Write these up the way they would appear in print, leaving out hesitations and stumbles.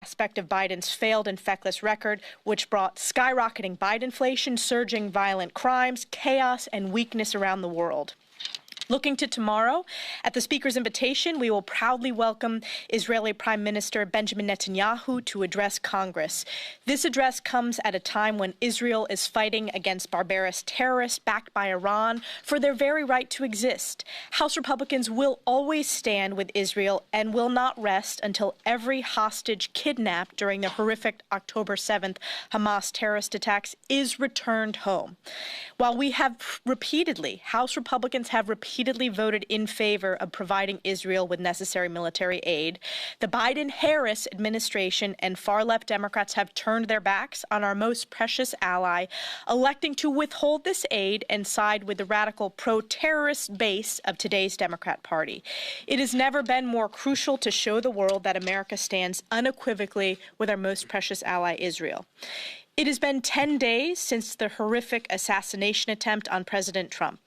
aspect of Biden's failed and feckless record, which brought skyrocketing Bidenflation, surging violent crimes, chaos, and weakness around the world. Looking to tomorrow, at the Speaker's invitation, we will proudly welcome Israeli Prime Minister Benjamin Netanyahu to address Congress. This address comes at a time when Israel is fighting against barbarous terrorists backed by Iran for their very right to exist. House Republicans will always stand with Israel and will not rest until every hostage kidnapped during the horrific October 7th Hamas terrorist attacks is returned home. While we have House Republicans have repeatedly voted in favor of providing Israel with necessary military aid, the Biden-Harris administration and far-left Democrats have turned their backs on our most precious ally, electing to withhold this aid and side with the radical pro-terrorist base of today's Democrat Party. It has never been more crucial to show the world that America stands unequivocally with our most precious ally, Israel. It has been 10 days since the horrific assassination attempt on President Trump.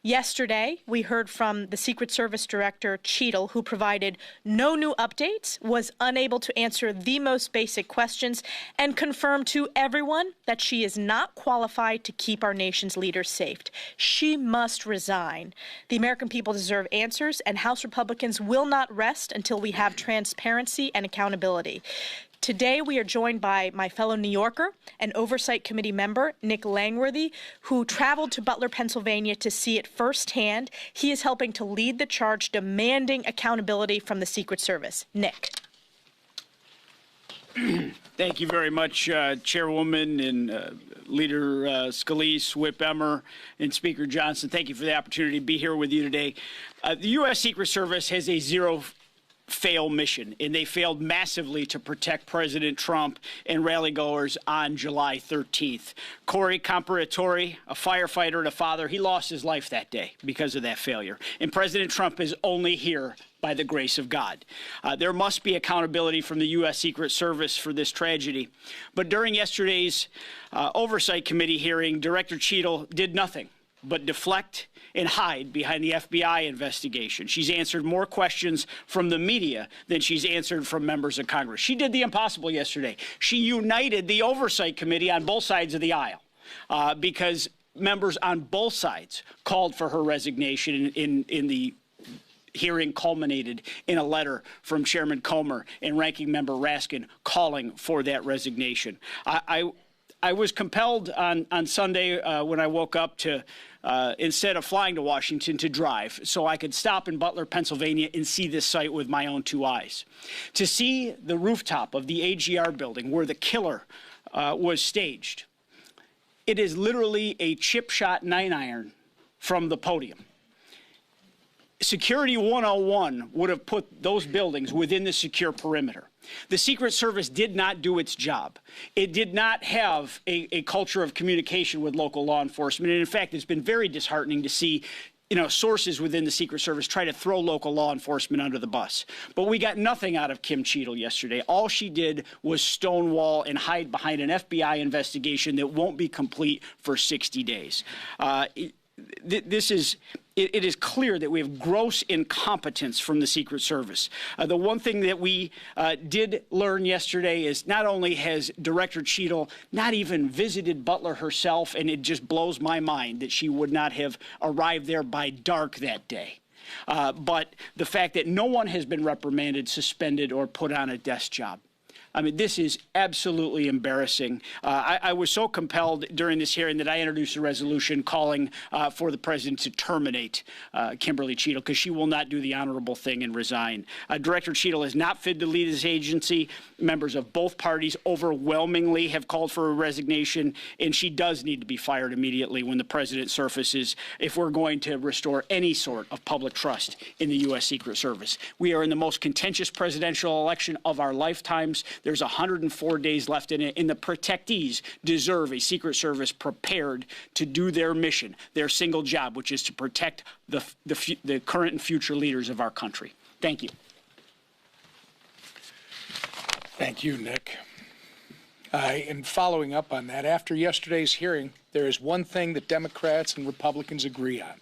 Yesterday, we heard from the Secret Service Director Cheadle, who provided no new updates, was unable to answer the most basic questions, and confirmed to everyone that she is not qualified to keep our nation's leaders safe. She must resign. The American people deserve answers, and House Republicans will not rest until we have transparency and accountability. Today, we are joined by my fellow New Yorker and Oversight Committee member, Nick Langworthy, who traveled to Butler, Pennsylvania to see it firsthand. He is helping to lead the charge demanding accountability from the Secret Service. Nick. Thank you very much, Chairwoman and Leader Scalise, Whip Emmer, and Speaker Johnson. Thank you for the opportunity to be here with you today. The U.S. Secret Service has a zero-fail mission, and they failed massively to protect President Trump and rally-goers on July 13th. Corey Comparatore, a firefighter and a father, he lost his life that day because of that failure. And President Trump is only here by the grace of God. There must be accountability from the U.S. Secret Service for this tragedy. But during yesterday's Oversight Committee hearing, Director Cheadle did nothing but deflect and hide behind the FBI investigation. She's answered more questions from the media than she's answered from members of Congress. She did the impossible yesterday. She united the Oversight Committee on both sides of the aisle because members on both sides called for her resignation in the hearing culminated in a letter from Chairman Comer and Ranking Member Raskin calling for that resignation. I was compelled on Sunday when I woke up to, instead of flying to Washington, to drive so I could stop in Butler, Pennsylvania and see this site with my own two eyes. To see the rooftop of the AGR building where the killer was staged, it is literally a chip shot 9-iron from the podium. Security 101 would have put those buildings within the secure perimeter. The Secret Service did not do its job. It did not have a culture of communication with local law enforcement. And in fact, it's been very disheartening to see sources within the Secret Service try to throw local law enforcement under the bus. But we got nothing out of Kim Cheadle yesterday. All she did was stonewall and hide behind an FBI investigation that won't be complete for 60 days. It is clear that we have gross incompetence from the Secret Service. The one thing that we did learn yesterday is not only has Director Cheadle not even visited Butler herself, and it just blows my mind that she would not have arrived there by dark that day, but the fact that no one has been reprimanded, suspended, or put on a desk job. I mean, this is absolutely embarrassing. I was so compelled during this hearing that I introduced a resolution calling for the president to terminate Kimberly Cheadle because she will not do the honorable thing and resign. Director Cheadle is not fit to lead this agency. Members of both parties overwhelmingly have called for a resignation, and she does need to be fired immediately when the president surfaces if we're going to restore any sort of public trust in the U.S. Secret Service. We are in the most contentious presidential election of our lifetimes. There's 104 days left in it, and the protectees deserve a Secret Service prepared to do their mission, their single job, which is to protect the current and future leaders of our country. Thank you. Thank you, Nick. And following up on that, after yesterday's hearing, there is one thing that Democrats and Republicans agree on.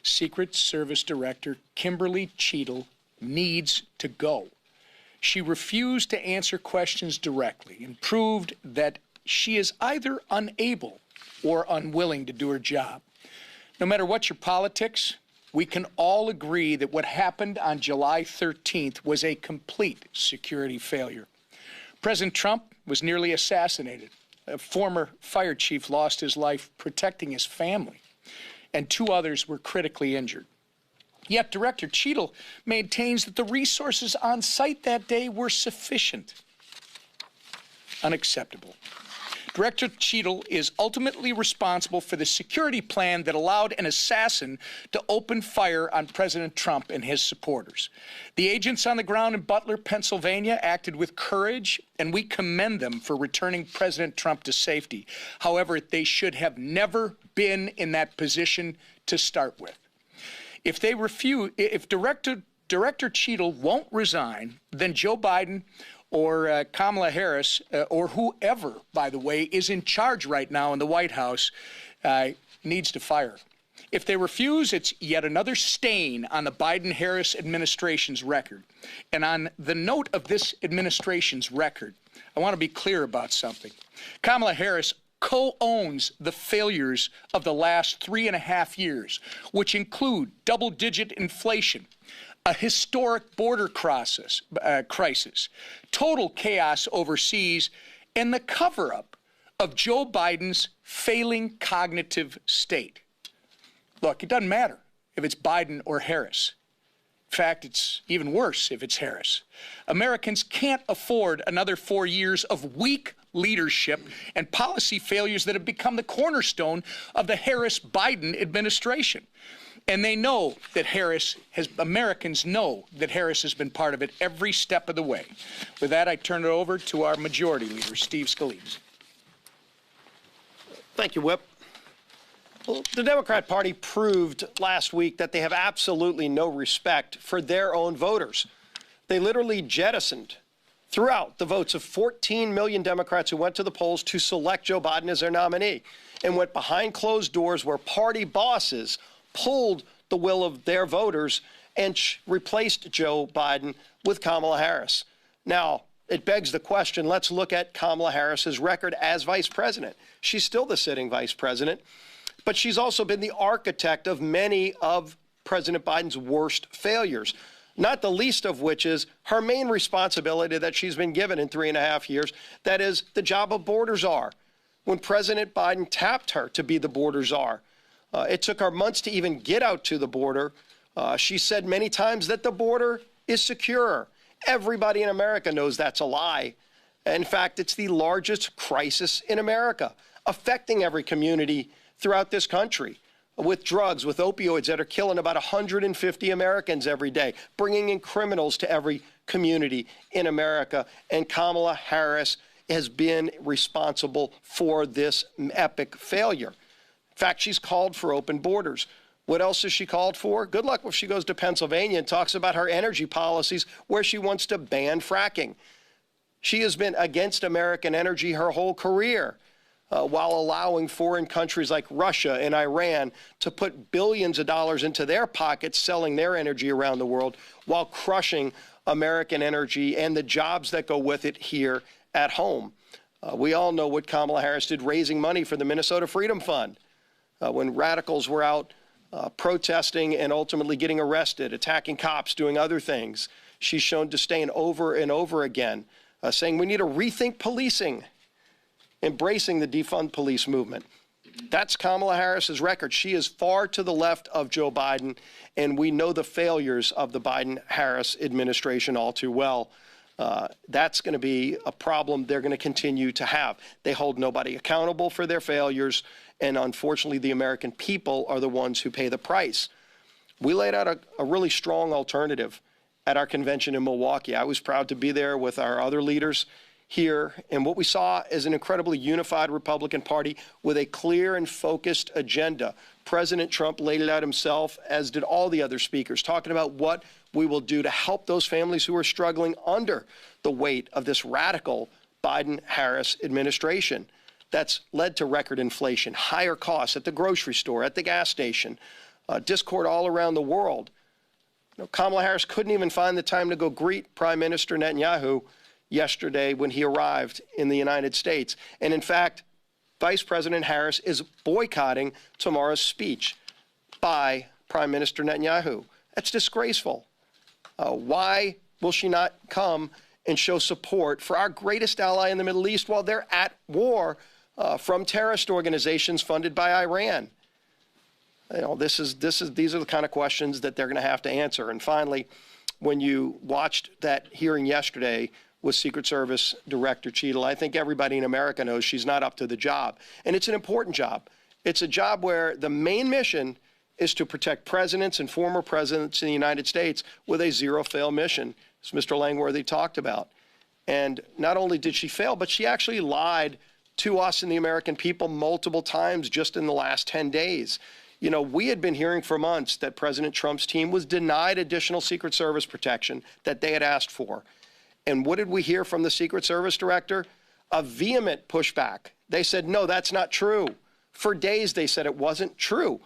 Secret Service Director Kimberly Cheadle needs to go. She refused to answer questions directly and proved that she is either unable or unwilling to do her job. No matter what your politics, we can all agree that what happened on July 13th was a complete security failure. President Trump was nearly assassinated. A former fire chief lost his life protecting his family, and 2 others were critically injured. Yet Director Cheadle maintains that the resources on site that day were sufficient. Unacceptable. Director Cheadle is ultimately responsible for the security plan that allowed an assassin to open fire on President Trump and his supporters. The agents on the ground in Butler, Pennsylvania acted with courage, and we commend them for returning President Trump to safety. However, they should have never been in that position to start with. If Director Cheadle won't resign, then Joe Biden or Kamala Harris, or whoever, by the way, is in charge right now in the White House, needs to fire. If they refuse, it's yet another stain on the Biden-Harris administration's record. And on the note of this administration's record, I want to be clear about something. Kamala Harris co-owns the failures of the last 3.5 years, which include double-digit inflation, a historic border crisis, total chaos overseas, and the cover-up of Joe Biden's failing cognitive state. Look, it doesn't matter if it's Biden or Harris. In fact, it's even worse if it's Harris. Americans can't afford another 4 years of weak leadership and policy failures that have become the cornerstone of the Harris-Biden administration. And they know that Americans know that Harris has been part of it every step of the way. With that, I turn it over to our majority leader, Steve Scalise. Thank you, Whip. Well, the Democrat Party proved last week that they have absolutely no respect for their own voters. They literally jettisoned throughout the votes of 14 million Democrats who went to the polls to select Joe Biden as their nominee and went behind closed doors where party bosses pulled the will of their voters and replaced Joe Biden with Kamala Harris. Now, it begs the question, let's look at Kamala Harris's record as vice president. She's still the sitting vice president, but she's also been the architect of many of President Biden's worst failures, not the least of which is her main responsibility that she's been given in 3.5 years, that is the job of border czar. When President Biden tapped her to be the border czar, it took her months to even get out to the border. She said many times that the border is secure. Everybody in America knows that's a lie. In fact, it's the largest crisis in America, affecting every community throughout this country, with drugs, with opioids that are killing about 150 Americans every day, bringing in criminals to every community in America. And Kamala Harris has been responsible for this epic failure. In fact, she's called for open borders. What else has she called for? Good luck if she goes to Pennsylvania and talks about her energy policies where she wants to ban fracking. She has been against American energy her whole career, while allowing foreign countries like Russia and Iran to put billions of dollars into their pockets selling their energy around the world while crushing American energy and the jobs that go with it here at home. We all know what Kamala Harris did raising money for the Minnesota Freedom Fund when radicals were out protesting and ultimately getting arrested, attacking cops, doing other things. She's shown disdain over and over again, saying we need to rethink policing, embracing the defund police movement. That's Kamala Harris's record. She is far to the left of Joe Biden, and we know the failures of the Biden-Harris administration all too well. That's going to be a problem they're going to continue to have. They hold nobody accountable for their failures, and unfortunately, the American people are the ones who pay the price. We laid out a really strong alternative at our convention in Milwaukee. I was proud to be there with our other leaders here, and what we saw is an incredibly unified Republican Party with a clear and focused agenda. President Trump laid it out himself, as did all the other speakers, talking about what we will do to help those families who are struggling under the weight of this radical Biden-Harris administration that's led to record inflation, higher costs at the grocery store, at the gas station, discord all around the world. Kamala Harris couldn't even find the time to go greet Prime Minister Netanyahu yesterday when he arrived in the United States. And in fact, Vice President Harris is boycotting tomorrow's speech by Prime Minister Netanyahu. That's disgraceful. Why will she not come and show support for our greatest ally in the Middle East while they're at war from terrorist organizations funded by Iran? These are the kind of questions that they're going to have to answer. And finally, when you watched that hearing yesterday with Secret Service Director Cheadle, I think everybody in America knows she's not up to the job. And it's an important job. It's a job where the main mission is to protect presidents and former presidents in the United States with a zero-fail mission, as Mr. Langworthy talked about. And not only did she fail, but she actually lied to us and the American people multiple times just in the last 10 days. We had been hearing for months that President Trump's team was denied additional Secret Service protection that they had asked for. And what did we hear from the Secret Service director? A vehement pushback. They said, no, that's not true. For days, they said it wasn't true.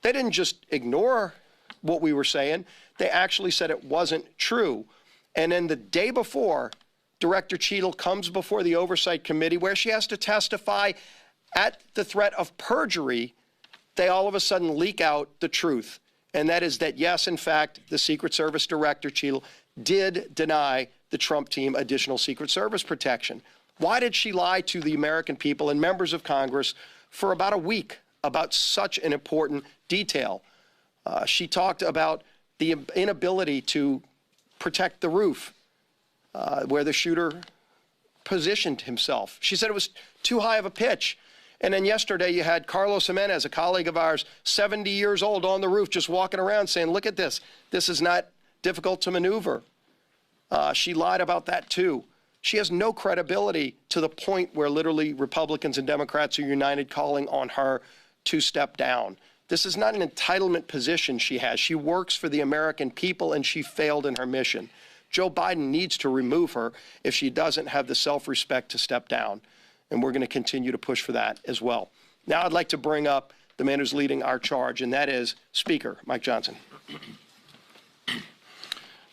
They didn't just ignore what we were saying. They actually said it wasn't true. And then the day before, Director Cheadle comes before the Oversight Committee where she has to testify at the threat of perjury. They all of a sudden leak out the truth. And that is that, yes, in fact, the Secret Service Director Cheadle did deny the Trump team additional Secret Service protection. Why did she lie to the American people and members of Congress for about a week about such an important detail? She talked about the inability to protect the roof where the shooter positioned himself. She said it was too high of a pitch. And then yesterday you had Carlos Jimenez, a colleague of ours, 70 years old, on the roof just walking around saying, look at this. This is not difficult to maneuver. She lied about that, too. She has no credibility to the point where literally Republicans and Democrats are united calling on her to step down. This is not an entitlement position she has. She works for the American people, and she failed in her mission. Joe Biden needs to remove her if she doesn't have the self-respect to step down. And we're going to continue to push for that as well. Now I'd like to bring up the man who's leading our charge, and that is Speaker Mike Johnson.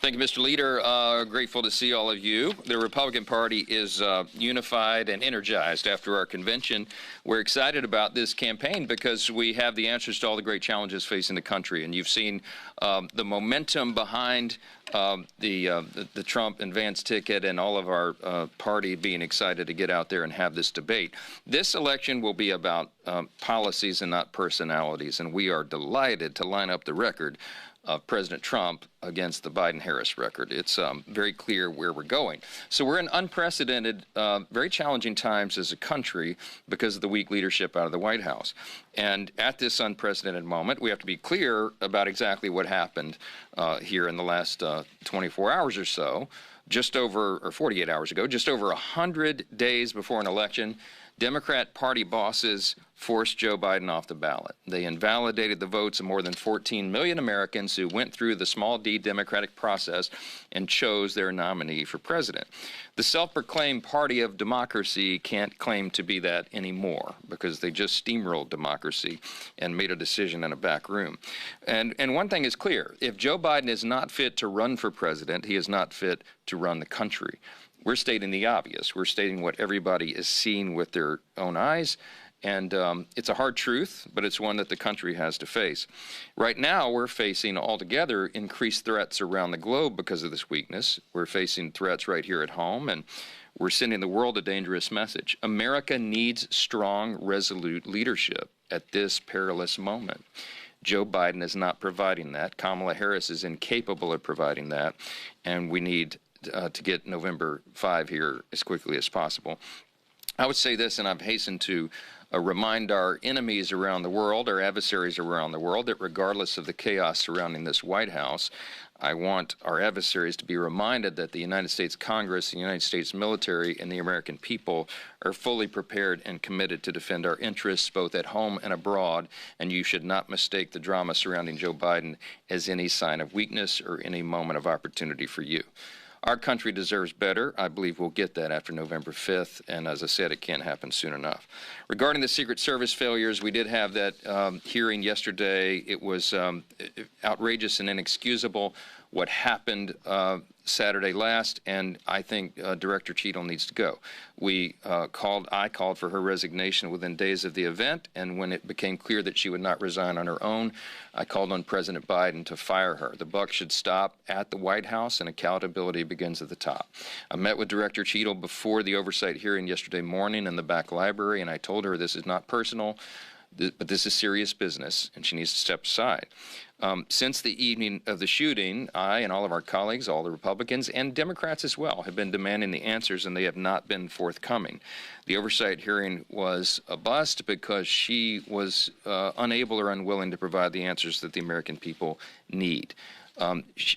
Thank you, Mr. Leader. Grateful to see all of you. The Republican Party is unified and energized after our convention. We're excited about this campaign because we have the answers to all the great challenges facing the country. And you've seen the momentum behind the Trump and Vance ticket and all of our party being excited to get out there and have this debate. This election will be about policies and not personalities. And we are delighted to line up the record of President Trump against the Biden-Harris record. It's very clear where we're going. So we're in unprecedented, very challenging times as a country because of the weak leadership out of the White House. And at this unprecedented moment, we have to be clear about exactly what happened here in the last 24 hours or so. Just over, or 48 hours ago, just over 100 days before an election, Democrat Party bosses forced Joe Biden off the ballot. They invalidated the votes of more than 14 million Americans who went through the small d democratic process and chose their nominee for president. The self-proclaimed party of democracy can't claim to be that anymore because they just steamrolled democracy and made a decision in a back room. And one thing is clear. If Joe Biden is not fit to run for president, he is not fit to run the country. We're stating the obvious. We're stating what everybody is seeing with their own eyes. And it's a hard truth, but it's one that the country has to face. Right now, we're facing altogether increased threats around the globe because of this weakness. We're facing threats right here at home, and we're sending the world a dangerous message. America needs strong, resolute leadership at this perilous moment. Joe Biden is not providing that. Kamala Harris is incapable of providing that, and we need to get November 5 here as quickly as possible. I would say this, and I've hastened to remind our enemies around the world, our adversaries around the world, that regardless of the chaos surrounding this White House, I want our adversaries to be reminded that the United States Congress, the United States military, and the American people are fully prepared and committed to defend our interests both at home and abroad, and you should not mistake the drama surrounding Joe Biden as any sign of weakness or any moment of opportunity for you. Our country deserves better. I believe we'll get that after November 5th, and as I said, it can't happen soon enough. Regarding the Secret Service failures, we did have that hearing yesterday. It was outrageous and inexcusable. what happened Saturday last, and I think Director Cheadle needs to go. I called for her resignation within days of the event, and when it became clear that she would not resign on her own, I called on President Biden to fire her. The buck should stop at the White House, and accountability begins at the top. I met with Director Cheadle before the oversight hearing yesterday morning in the back library, and I told her this is not personal, but this is serious business, and she needs to step aside. Since the evening of the shooting, I and all of our colleagues, all the Republicans and Democrats as well, have been demanding the answers, and they have not been forthcoming. The oversight hearing was a bust because she was unable or unwilling to provide the answers that the American people need.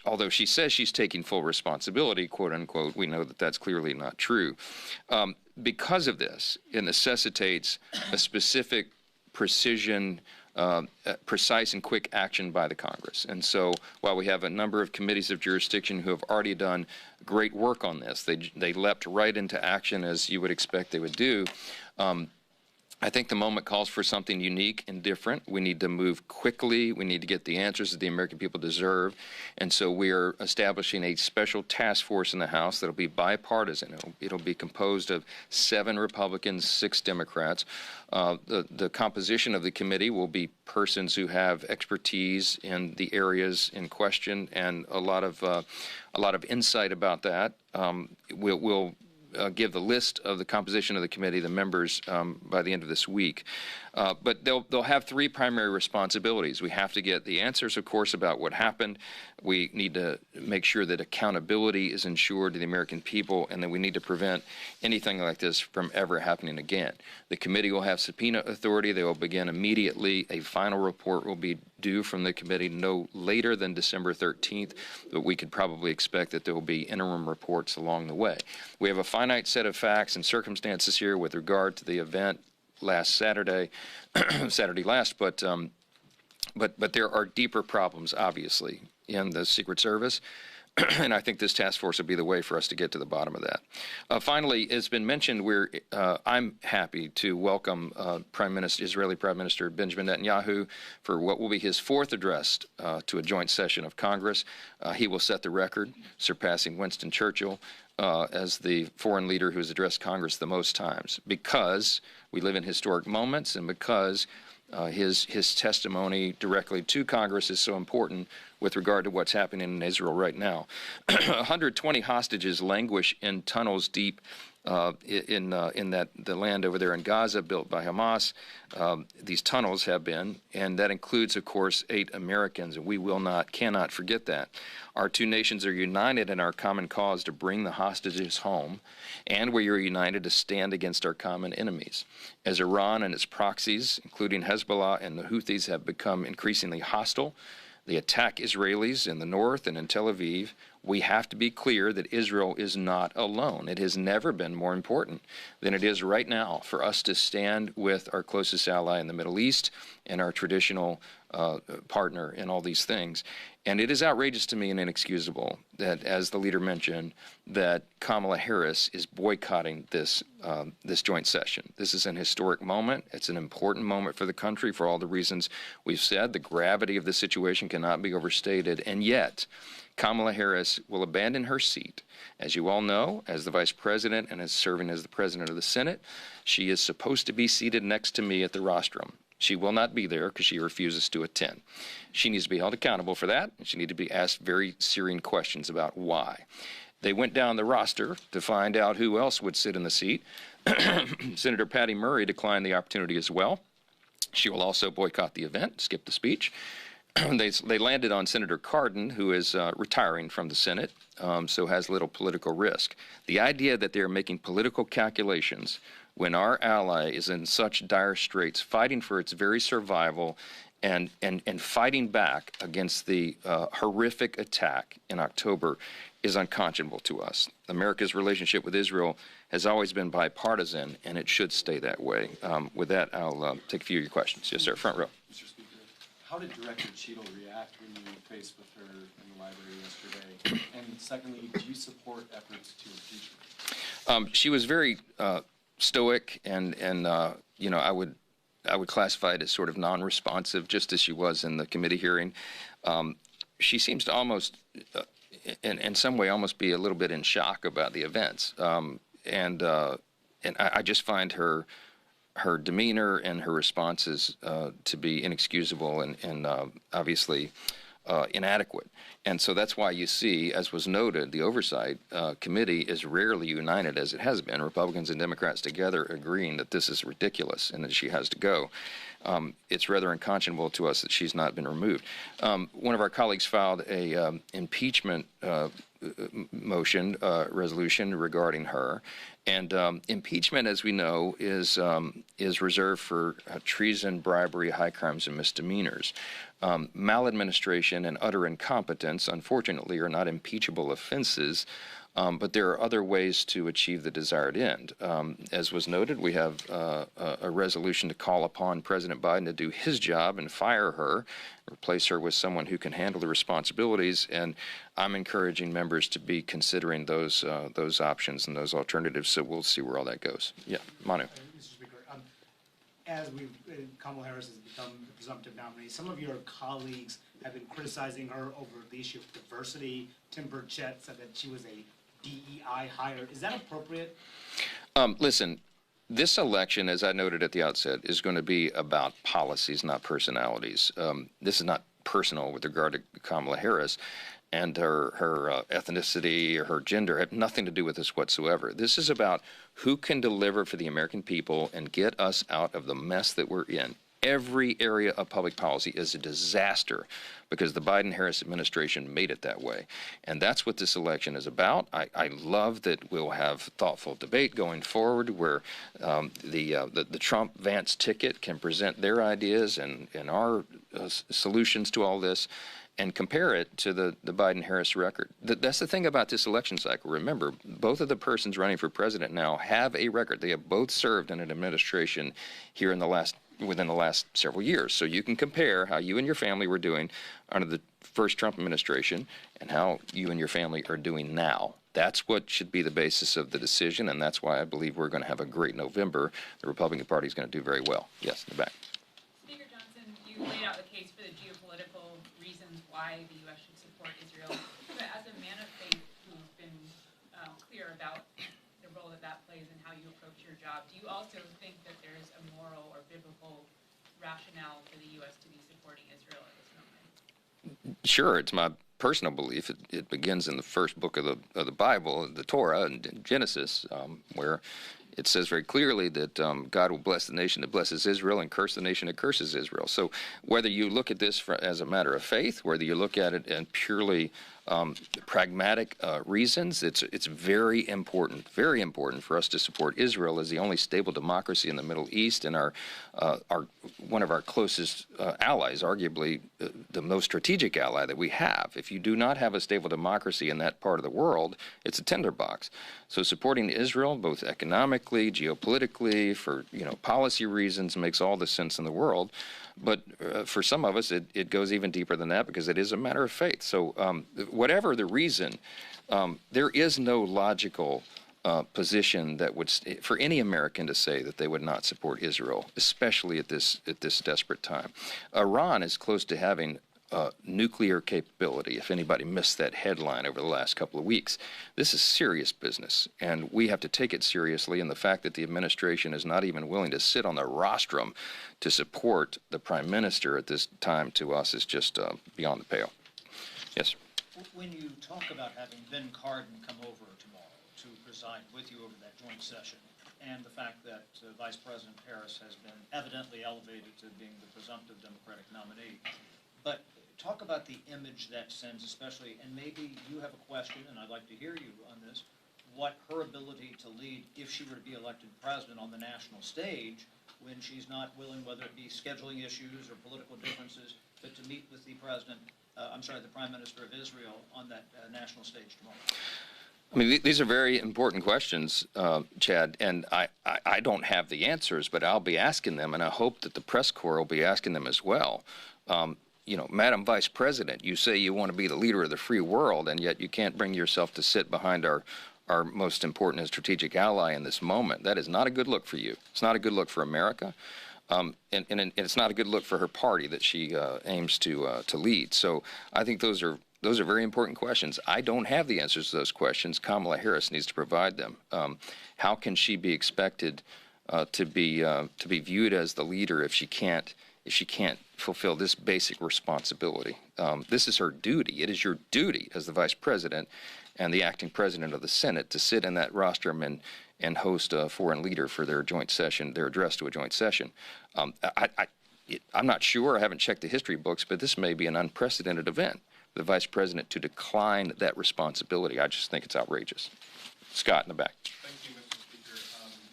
Although she says she's taking full responsibility, quote unquote, we know that that's clearly not true. Because of this, it necessitates a specific precise and quick action by the Congress. And so while we have a number of committees of jurisdiction who have already done great work on this, they leapt right into action as you would expect they would do. I think the moment calls for something unique and different. We need to move quickly. We need to get the answers that the American people deserve. And so we are establishing a special task force in the House that will be bipartisan. It'll be composed of 7 Republicans, 6 Democrats. The composition of the committee will be persons who have expertise in the areas in question and a lot of insight about that. We'll give the list of the composition of the committee, the members, by the end of this week. But they'll have 3 primary responsibilities. We have to get the answers, of course, about what happened. We need to make sure that accountability is ensured to the American people, and that we need to prevent anything like this from ever happening again. The committee will have subpoena authority. They will begin immediately. A final report will be due from the committee no later than December 13th, but we could probably expect that there will be interim reports along the way. We have a finite set of facts and circumstances here with regard to the event last Saturday, but there are deeper problems, obviously, in the Secret Service. And I think this task force will be the way for us to get to the bottom of that. Finally, it's been mentioned, I'm happy to welcome Israeli Prime Minister Benjamin Netanyahu for what will be his 4th address to a joint session of Congress. He will set the record, surpassing Winston Churchill as the foreign leader who has addressed Congress the most times, because we live in historic moments and because his testimony directly to Congress is so important with regard to what's happening in Israel right now. 120 hostages languish in tunnels deep in the land over there in Gaza built by Hamas. These tunnels have been, and that includes, of course, 8 Americans, and we cannot forget that. Our 2 nations are united in our common cause to bring the hostages home, and we are united to stand against our common enemies. As Iran and its proxies, including Hezbollah and the Houthis, have become increasingly hostile, they attack Israelis in the north and in Tel Aviv, we have to be clear that Israel is not alone. It has never been more important than it is right now for us to stand with our closest ally in the Middle East and our traditional partner in all these things. And it is outrageous to me and inexcusable that, as the leader mentioned, that Kamala Harris is boycotting this joint session. This is an historic moment. It's an important moment for the country for all the reasons we've said. The gravity of the situation cannot be overstated. And yet, Kamala Harris will abandon her seat. As you all know, as the vice president and as serving as the president of the Senate, she is supposed to be seated next to me at the rostrum. She will not be there because she refuses to attend. She needs to be held accountable for that, and she needs to be asked very searing questions about why. They went down the roster to find out who else would sit in the seat. Senator Patty Murray declined the opportunity as well. She will also boycott the event, skip the speech. They landed on Senator Cardin, who is retiring from the Senate, so has little political risk. The idea that they're making political calculations when our ally is in such dire straits, fighting for its very survival and fighting back against the horrific attack in October is unconscionable to us. America's relationship with Israel has always been bipartisan, and it should stay that way. With that, I'll take a few of your questions. Yes, sir, front row. Mr. Speaker, how did Director Cheadle react when you were faced with her in the library yesterday? And secondly, do you support efforts to impeachment? She was very stoic, and you know, I would classify it as sort of non-responsive, just as she was in the committee hearing. she seems to almost, in some way, almost be a little bit in shock about the events. And I just find her demeanor and her responses to be inexcusable and obviously inadequate. And so that's why you see, as was noted, the Oversight Committee is rarely united as it has been, Republicans and Democrats together agreeing that this is ridiculous and that she has to go. It's rather unconscionable to us that she's not been removed. One of our colleagues filed a impeachment motion, resolution regarding her. And impeachment, as we know, is reserved for treason, bribery, high crimes, and misdemeanors. Maladministration and utter incompetence, unfortunately, are not impeachable offenses, but there are other ways to achieve the desired end. As was noted, we have a resolution to call upon President Biden to do his job and fire her, replace her with someone who can handle the responsibilities, and I'm encouraging members to be considering those options and those alternatives, so we'll see where all that goes. Yeah, Manu. Mr. Speaker, as Kamala Harris has become the presumptive nominee, some of your colleagues have been criticizing her over the issue of diversity. Tim Burchett said that she was a DEI hire. Is that appropriate? Listen, this election, as I noted at the outset, is going to be about policies, not personalities. This is not personal with regard to Kamala Harris, and her ethnicity or her gender have nothing to do with this whatsoever. This is about who can deliver for the American people and get us out of the mess that we're in. Every area of public policy is a disaster because the Biden-Harris administration made it that way. And that's what this election is about. I love that we'll have thoughtful debate going forward where the Trump-Vance ticket can present their ideas and our solutions to all this and compare it to the Biden-Harris record. That's the thing about this election cycle. Remember, both of the persons running for president now have a record. They have both served in an administration here within the last several years. So you can compare how you and your family were doing under the first Trump administration and how you and your family are doing now. That's what should be the basis of the decision, and that's why I believe we're going to have a great November. The Republican Party is going to do very well. Yes, in the back. Speaker Johnson, you laid out the case for the geopolitical reasons why the U.S. should support Israel. But as a man of faith who's been clear about the role that plays in how you approach your job, do you also think that there's a moral or biblical rationale for the U.S. to be supporting Israel at this moment? Sure, it's my personal belief. It begins in the first book of the Bible, the Torah, in Genesis, where it says very clearly that God will bless the nation that blesses Israel and curse the nation that curses Israel. So whether you look at this as a matter of faith, whether you look at it in purely pragmatic reasons, it's very important for us to support Israel as the only stable democracy in the Middle East and our one of our closest allies, arguably the most strategic ally that we have. If you do not have a stable democracy in that part of the world, it's a tinderbox. So supporting Israel, both economically, geopolitically, for policy reasons, makes all the sense in the world. But for some of us, it goes even deeper than that because it is a matter of faith. So whatever the reason, there is no logical position that would, for any American to say that they would not support Israel, especially at this desperate time. Iran is close to having nuclear capability, if anybody missed that headline over the last couple of weeks. This is serious business, and we have to take it seriously, and the fact that the administration is not even willing to sit on the rostrum to support the prime minister at this time to us is just beyond the pale. Yes? When you talk about having Ben Cardin come over tomorrow to preside with you over that joint session, and the fact that Vice President Harris has been evidently elevated to being the presumptive Democratic nominee, but talk about the image that sends, especially, and maybe you have a question, and I'd like to hear you on this, what her ability to lead, if she were to be elected president on the national stage, when she's not willing, whether it be scheduling issues or political differences, but to meet with the president, the Prime Minister of Israel on that national stage tomorrow. I mean, these are very important questions, Chad, and I don't have the answers, but I'll be asking them, and I hope that the press corps will be asking them as well. Madam Vice President, you say you want to be the leader of the free world, and yet you can't bring yourself to sit behind our most important and strategic ally in this moment. That is not a good look for you. It's not a good look for America. And it's not a good look for her party that she aims to lead. So I think those are very important questions. I don't have the answers to those questions. Kamala Harris needs to provide them. How can she be expected to be viewed as the leader if she can't fulfill this basic responsibility? This is her duty. It is your duty as the vice president and the acting president of the Senate to sit in that rostrum and host a foreign leader for their joint session, their address to a joint session. I'm not sure. I haven't checked the history books, but this may be an unprecedented event for the vice president to decline that responsibility. I just think it's outrageous. Scott in the back. Thank you, Mr. Speaker.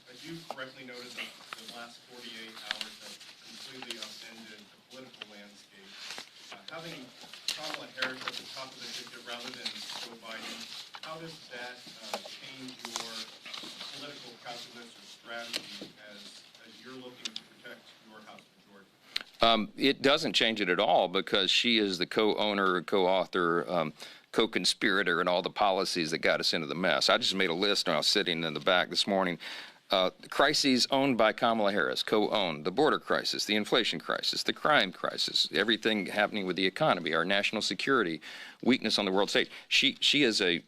As you correctly noted, the last 48 hours have completely upended the political landscape. Having Kamala Harris at the top of the ticket rather than Joe Biden, how does that change your political calculus or strategy as you're looking to protect your House majority? It doesn't change it at all because she is the co-owner, co-author, co-conspirator in all the policies that got us into the mess. I just made a list when I was sitting in the back this morning. The crises owned by Kamala Harris, co-owned: the border crisis, the inflation crisis, the crime crisis, everything happening with the economy, our national security, weakness on the world stage. She is a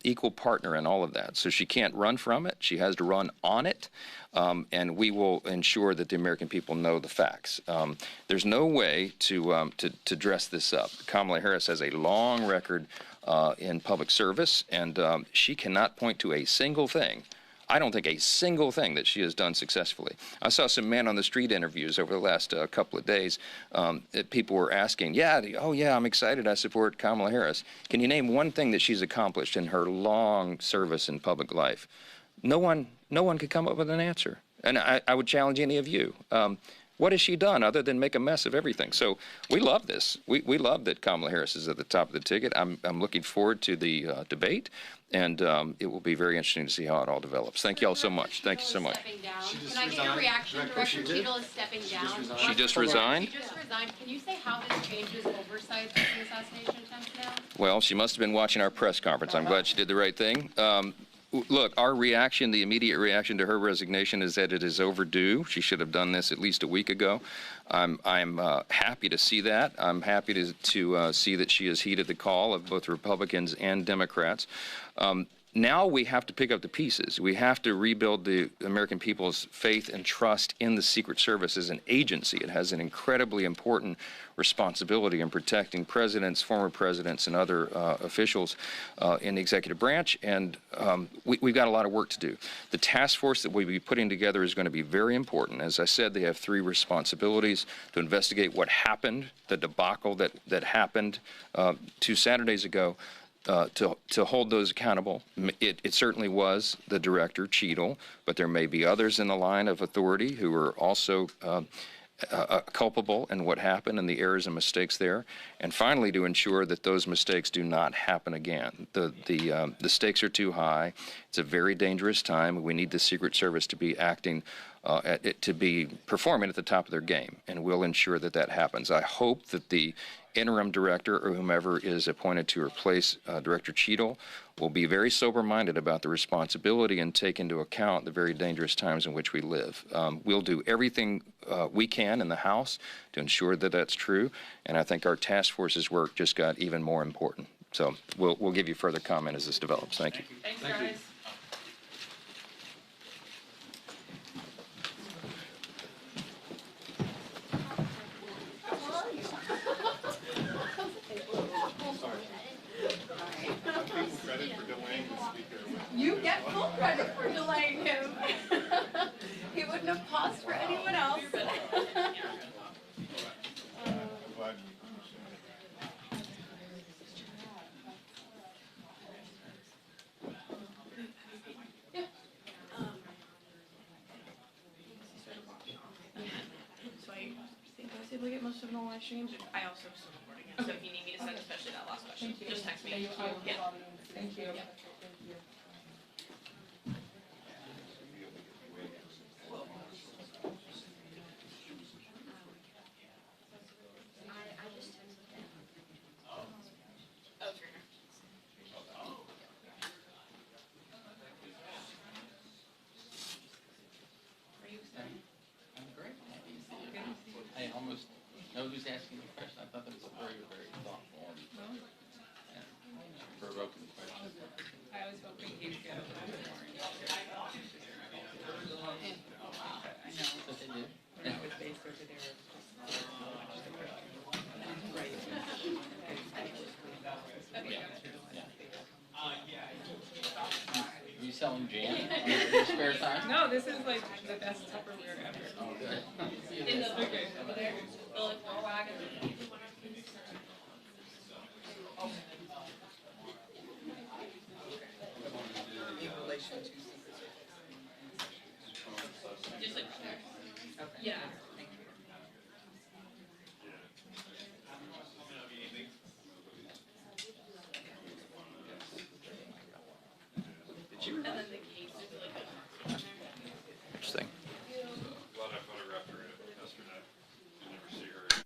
equal partner in all of that. So she can't run from it. She has to run on it, and we will ensure that the American people know the facts. There's no way to dress this up. Kamala Harris has a long record in public service, and she cannot point to a single thing. I don't think a single thing that she has done successfully. I saw some man-on-the-street interviews over the last couple of days that people were asking, oh yeah, I'm excited, I support Kamala Harris. Can you name one thing that she's accomplished in her long service in public life? No one could come up with an answer. And I would challenge any of you. What has she done other than make a mess of everything? So we love this. We love that Kamala Harris is at the top of the ticket. I'm looking forward to the debate, and it will be very interesting to see how it all develops. Thank you all so much. Thank you so much. Can I get your reaction? Director Cheadle is stepping down. She just resigned? She just resigned. Can you say how this changes oversight of the assassination attempt now? Well, she must have been watching our press conference. I'm glad she did the right thing. Look, our reaction, the immediate reaction to her resignation is that it is overdue. She should have done this at least a week ago. I'm happy to see that. I'm happy to see that she has heeded the call of both Republicans and Democrats. Now we have to pick up the pieces. We have to rebuild the American people's faith and trust in the Secret Service as an agency. It has an incredibly important responsibility in protecting presidents, former presidents, and other officials in the executive branch, and we've got a lot of work to do. The task force that we'll be putting together is going to be very important. As I said, they have three responsibilities: to investigate what happened, the debacle that happened 2 Saturdays ago, to hold those accountable. It certainly was the director, Cheadle, but there may be others in the line of authority who are also culpable in what happened and the errors and mistakes there. And finally, to ensure that those mistakes do not happen again. The stakes are too high. It's a very dangerous time. We need the Secret Service to be acting, to be performing at the top of their game, and we'll ensure that that happens. I hope that the interim director or whomever is appointed to replace Director Cheadle will be very sober-minded about the responsibility and take into account the very dangerous times in which we live. We'll do everything we can in the House to ensure that that's true, and I think our task force's work just got even more important. So we'll give you further comment as this develops. Thank you. Thanks, guys. You get full credit for delaying him. He wouldn't have paused for anyone else. So I think I was able to get most of them on live streams. I also am still recording it, so if you need me to send especially that last question, just text me. Thank you. Yeah. Thank you. Yeah. I'm great. Are you selling jam in your spare time? No, this is like the best Tupperware ever. Oh, good. In the okay. Over there, the wagon. Just like yeah. And then the case is like a Interesting. Glad I photographed her yesterday. You never see her.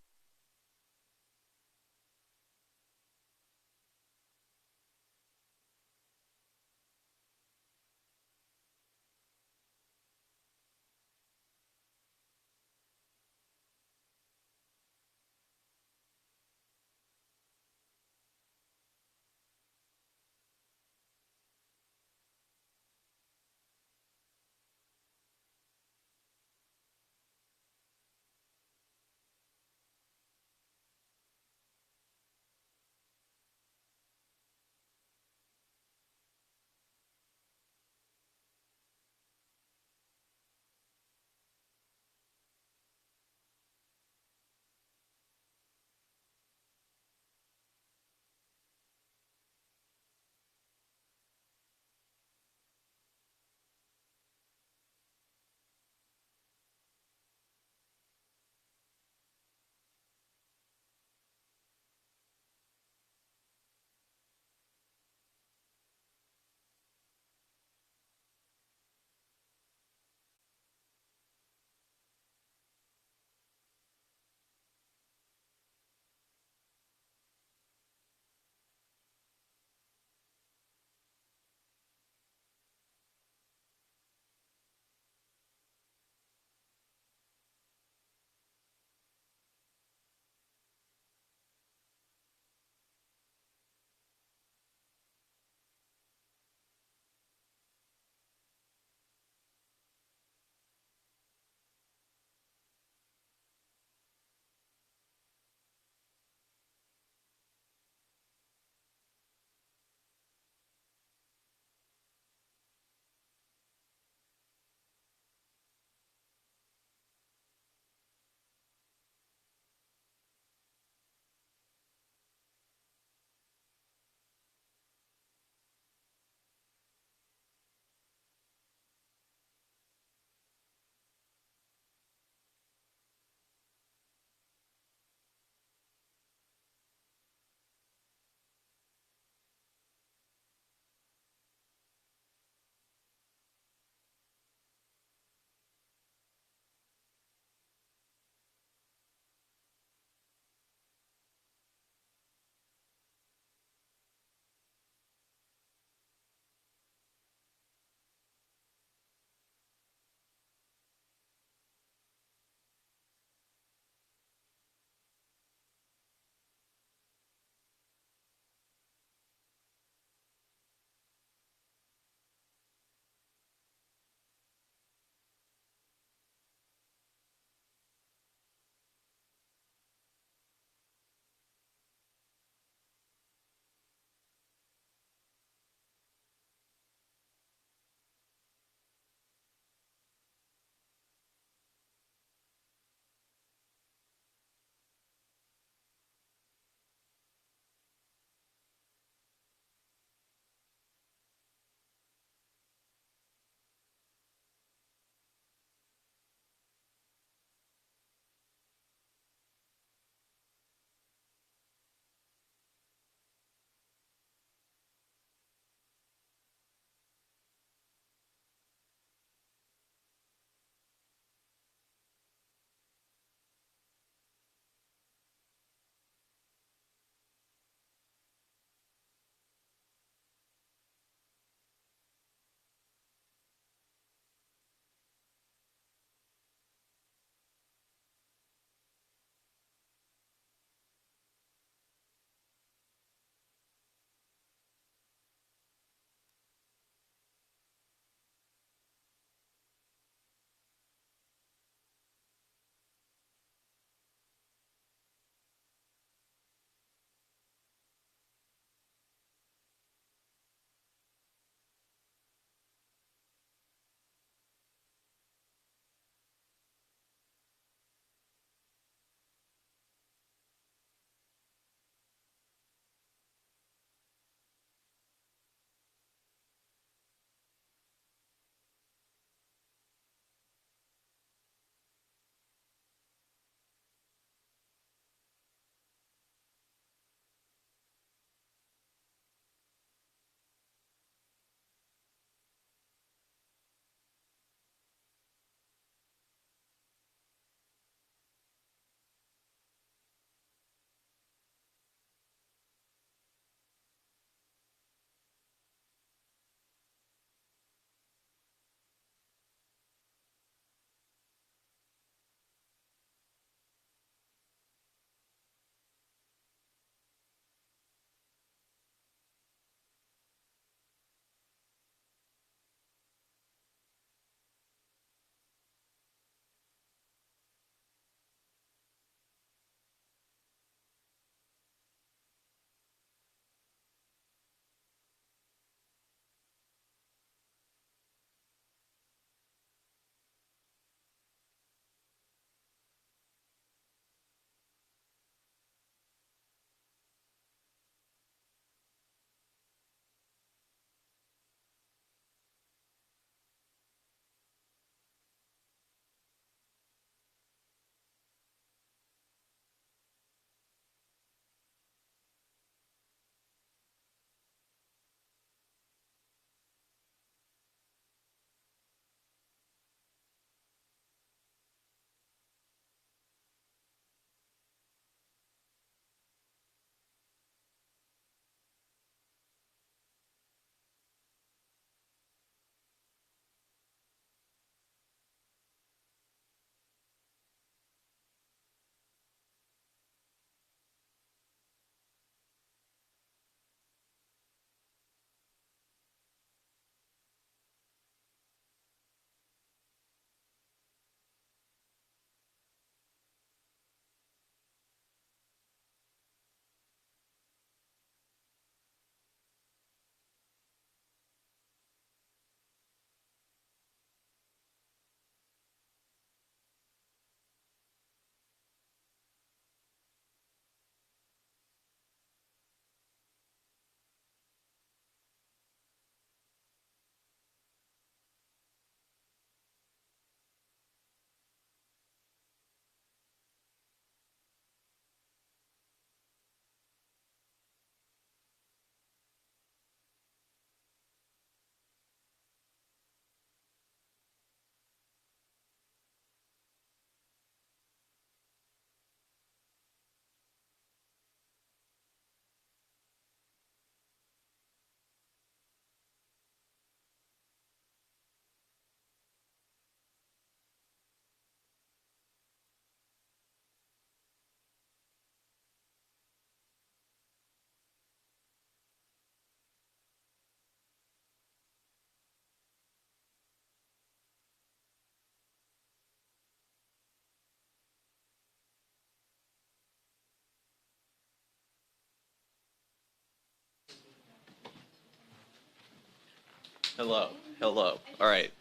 Hello. Hello. All right.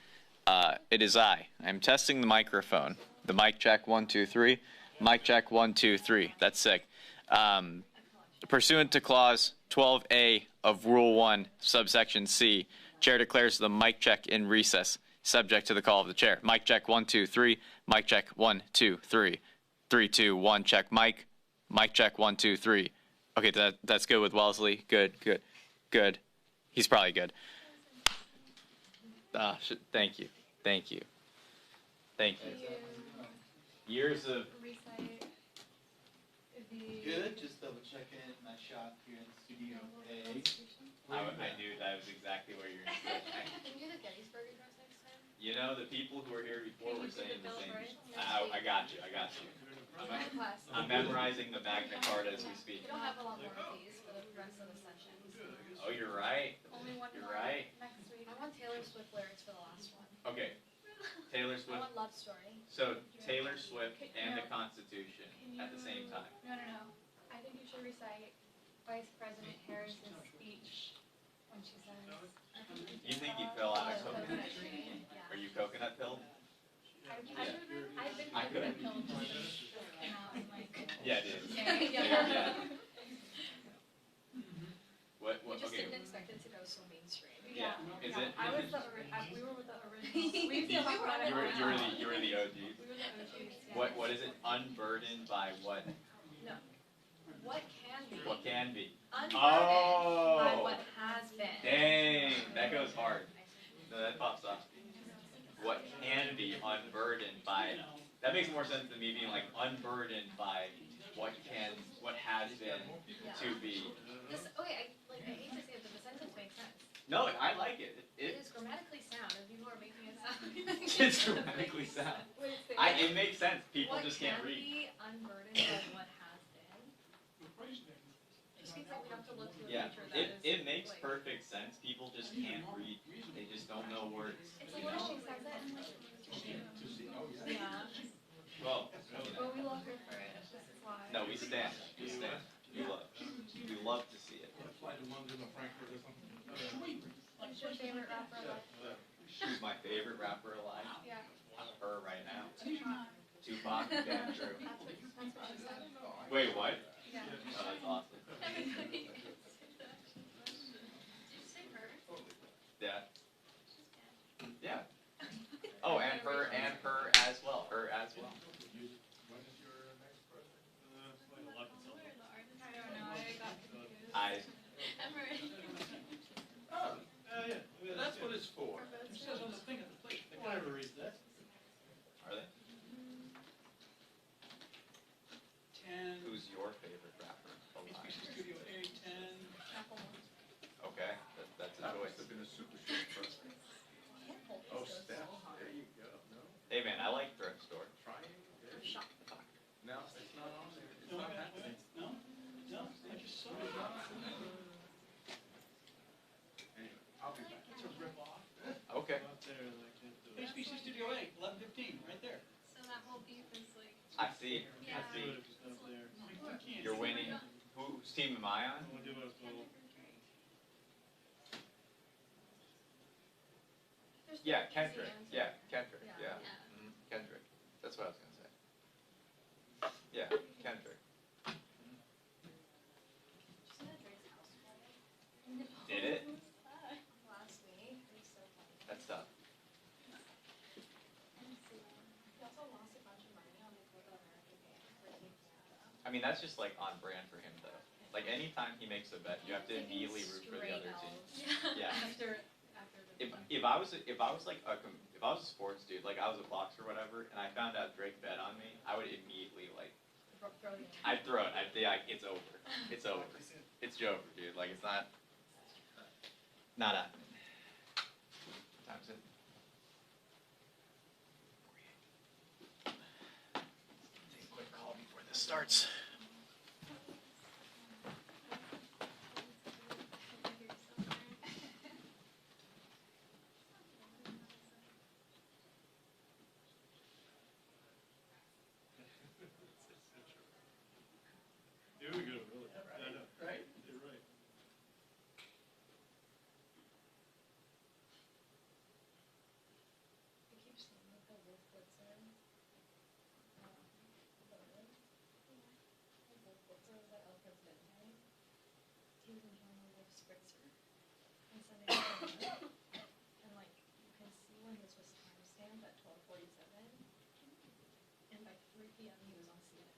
It is I. I'm testing the microphone. The mic check, 1, 2, 3. Mic check, 1, 2, 3. That's sick. Pursuant to Clause 12A of Rule 1, subsection C, Chair declares the mic check in recess, subject to the call of the chair. Mic check, 1, 2, 3. Mic check, 1, 2, 3. 3, 2, 1. Check mic. Mic check, 1, 2, 3. Okay, that's good with Wellesley. Good. He's probably good. Thank you. Years of Good, just double checking my shot here in Studio A. I knew that was exactly where you're going to go. Can you do the Gettysburg Address next time? You know, the people who were here before were saying the same. I got you. I'm memorizing the Magna Carta as we speak. We don't have a lot more of these for the rest of the sessions. Oh, you're right. Only one You're more right. next week. I want Taylor Swift lyrics for the last one. Okay. Taylor I Swift. want Love Story. So Taylor Swift and the Constitution at the same time. No. I think you should recite Vice President Harris's speech when she says. You think he fell out of coconut? Are you coconut pilled? I've been coconut pilled just came out and like. Yeah, dude. Yeah. What? We just Okay. didn't expect it to go so mainstream. Yeah. Is it? I was we were with the original. You were the OGs. We were the OGs. What is it? Unburdened by what? No. What can be? What can be? Unburdened by what has been. Dang, that goes hard. No, that pops off. What can be unburdened by? That makes more sense than me being like unburdened by what has been to be. Okay, I hate to say it, but the sentence makes sense. No, I like it. It is grammatically sound, and people are making it sound. It's grammatically sound. It makes sense. People just can't read. What can be unburdened by what has been? It just means that we have to look to the future that It makes perfect sense. People just can't read. They just don't know words. It's like when she says it and like, yeah. Well, But we love her for it. This is why. no, we stand. We stand. We love to see it. What's your favorite rapper alive? Who's my favorite rapper alive? Yeah. Her right now. Tupac. Tupac, damn true. That's what she said. Wait, what? Yeah. Oh, that's awesome. Everybody. Did you say her? Yeah. Yeah. Oh, and her as well. Her as well. I. That's what it's for. It says on the thing at the plate. I can never read that. Are they? 10. Who's your favorite rapper alive? Studio A, 10. Okay, that's a choice. Oh, Steph, there you go. No? Hey man, I like thrift store. No, it's not on there. It's No, not happening. no, I just saw it. Anyway, I'll be back. It's a rip-off. Okay. HBC Studio A, 11:15, right there. So that whole beef is like. I see. Yeah. I see. You're winning. Whose team am I on? Yeah, Kendrick. Yeah, Kendrick. Yeah. Kendrick. That's what I was gonna say. Yeah, Kendrick. Did it? Last week. It was so funny. That's tough. He also lost a bunch of money on the Copa America game for Team Canada. I mean, that's just like on brand for him, though. Like anytime he makes a bet, you have to immediately root for the other team. Yeah. After If I was like if I was a sports dude, like I was a boxer or whatever, and I found out Drake bet on me, I would immediately like. I'd throw it. I'd be like, it's over. It's over. It's over, dude. Like it's not happening. What time's it? Take a quick call before this starts. Here we go, really. I know. Right? You're right. ladies and gentlemen of Spritzer on Sunday morning. And like, you can see when this was timestamped at 12:47. And by 3 p.m. he was on CNN.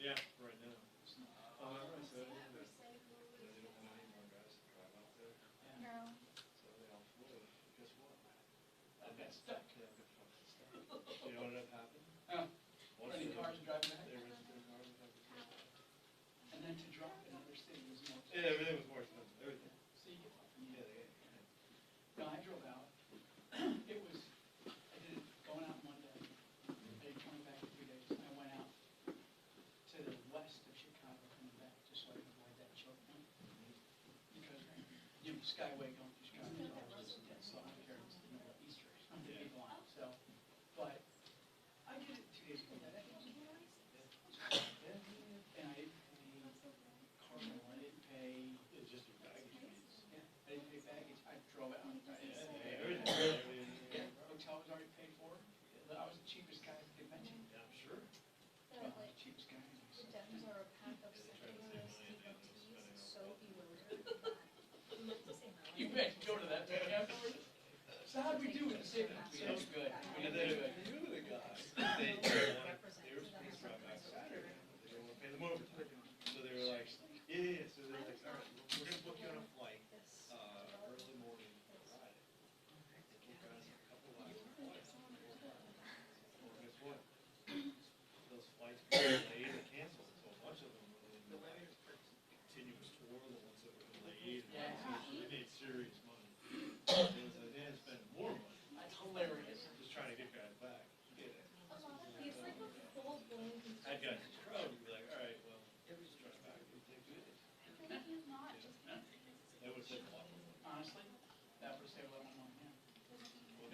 Yeah, right now. I said, they don't have any more guys to drive out there. No. So they all flew. Guess what? I got stuck. Yeah, I got fucking stuck. You know what ended up happening? Renting cars and driving back? They rented their cars and driving back. And then to drive in another city was more expensive. Yeah, everything was more expensive. Everything. So you get fucking, Yeah, No, I drove out. It was, I did it going out one day. I did coming back in 3 days. I went out to the west of Chicago coming back, just so I could avoid that choke point. Because, you know, Skyway going through Chicago is always just dead, so I don't care if it's the middle of Easter. I'm the big line, so. But I did it 2 days ago. And I didn't pay car rental, I didn't pay. It's just your baggage fees. Yeah, I didn't pay baggage. I drove out. Everything. Yeah, hotel was already paid for. I was the cheapest guy at the convention. Yeah, I'm sure. Well, I was the cheapest guy. The Dems are a pack of secular devotees, so bewildered that You bet, go to that thing afterwards. So how'd we do with the savings? That was good. We And did then good. you were the guy. They were supposed to drive back Saturday. They didn't want to pay them overtime. So they were like, yeah. So they were like, all right, we're going to book you on a flight early morning Friday. Book on a couple of hours flight. Well, guess what? Those flights got delayed or canceled. So a bunch of them were in the continuous tour, the ones that were delayed. So they made serious money. They had to spend more money. That's hilarious. Just trying to get guys back. Get it. It's like a full-blown I'd guys in the crowd would be like, all right, well, just try back. Can you not just They would have said a lot more. Honestly, that would save a lot more money, yeah.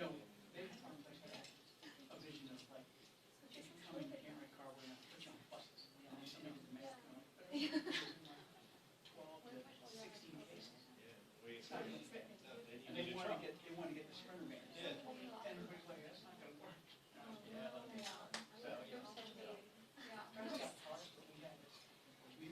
No, they just want to place a vision of like, if you come in, you can't rent a car, we're going to put you on buses. You know, somebody did the math, you know, 12 to 16 cases. Yeah, the way It's not even